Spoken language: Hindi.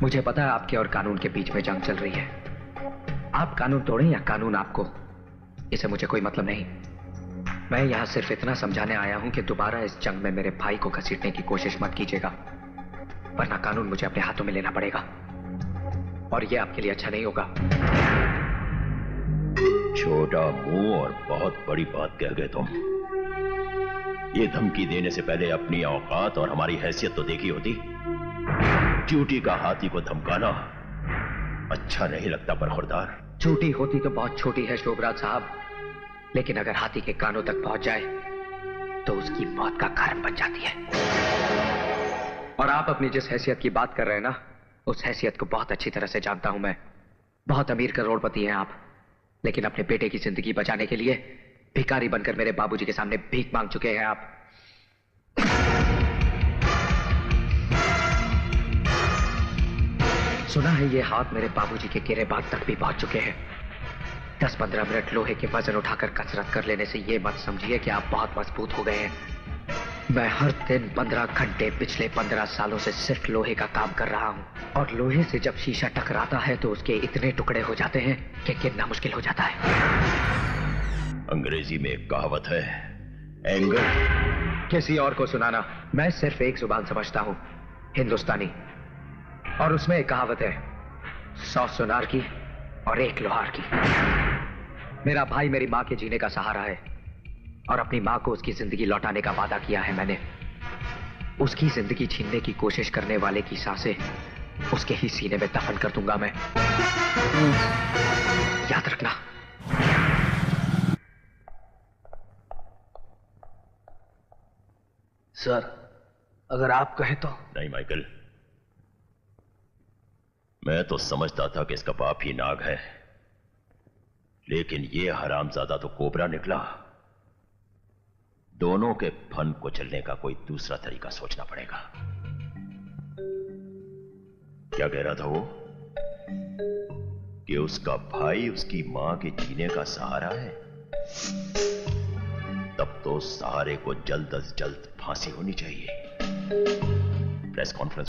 मुझे पता है आपके और कानून के बीच में जंग चल रही है। आप कानून तोड़ें या कानून आपको, इससे मुझे कोई मतलब नहीं। मैं यहां सिर्फ इतना समझाने आया हूं कि दोबारा इस जंग में मेरे भाई को घसीटने की कोशिश मत कीजिएगा, वरना कानून मुझे अपने हाथों में लेना पड़ेगा और यह आपके लिए अच्छा नहीं होगा। छोटा मुंह और बहुत बड़ी बात कह गए तुम। ये धमकी देने से पहले अपनी औकात और हमारी हैसियत तो देखी होती। ड्यूटी का हाथी को धमकाना अच्छा नहीं लगता बरखुरदार। छोटी होती तो बहुत छोटी है शोभराज साहब, लेकिन अगर हाथी के कानों तक पहुंच जाए तो उसकी मौत का कारण बन जाती है। और आप अपनी जिस हैसियत की बात कर रहे हैं ना, उस हैसियत को बहुत अच्छी तरह से जानता हूं मैं। बहुत अमीर करोड़पति हैं आप, लेकिन अपने बेटे की जिंदगी बचाने के लिए भिखारी बनकर मेरे बाबूजी के सामने भीख मांग चुके हैं आप। सुना है ये हाथ मेरे बाबूजी के गिरेबान तक भी पहुंच चुके हैं। 10-15 मिनट लोहे के वजन उठाकर कसरत कर लेने से ये मत समझिए कि आप बहुत मजबूत हो गए हैं। मैं हर दिन 15 घंटे पिछले 15 सालों से सिर्फ लोहे का काम कर रहा हूं, और लोहे से जब शीशा टकराता है तो उसके इतने टुकड़े हो जाते हैं कि गिनना मुश्किल हो जाता है। अंग्रेजी में एक कहावत है, एंगर। किसी और को सुनाना, मैं सिर्फ एक जुबान समझता हूं, हिंदुस्तानी। और उसमें एक कहावत है, 100 सुनार की और 1 लोहार की। मेरा भाई मेरी मां के जीने का सहारा है, और अपनी मां को उसकी जिंदगी लौटाने का वादा किया है मैंने। उसकी जिंदगी छीनने की कोशिश करने वाले की सांसें उसके ही सीने में दफन कर दूंगा मैं। याद रखना। सर, अगर आप कहें तो। नहीं माइकल, मैं तो समझता था कि इसका बाप ही नाग है, लेकिन ये हरामजादा तो कोबरा निकला। दोनों के फन को चलने का कोई दूसरा तरीका सोचना पड़ेगा। क्या कह रहा था वो? कि उसका भाई उसकी मां के जीने का सहारा है? तब तो सहारे को जल्द अज जल्द फांसी होनी चाहिए। Press conference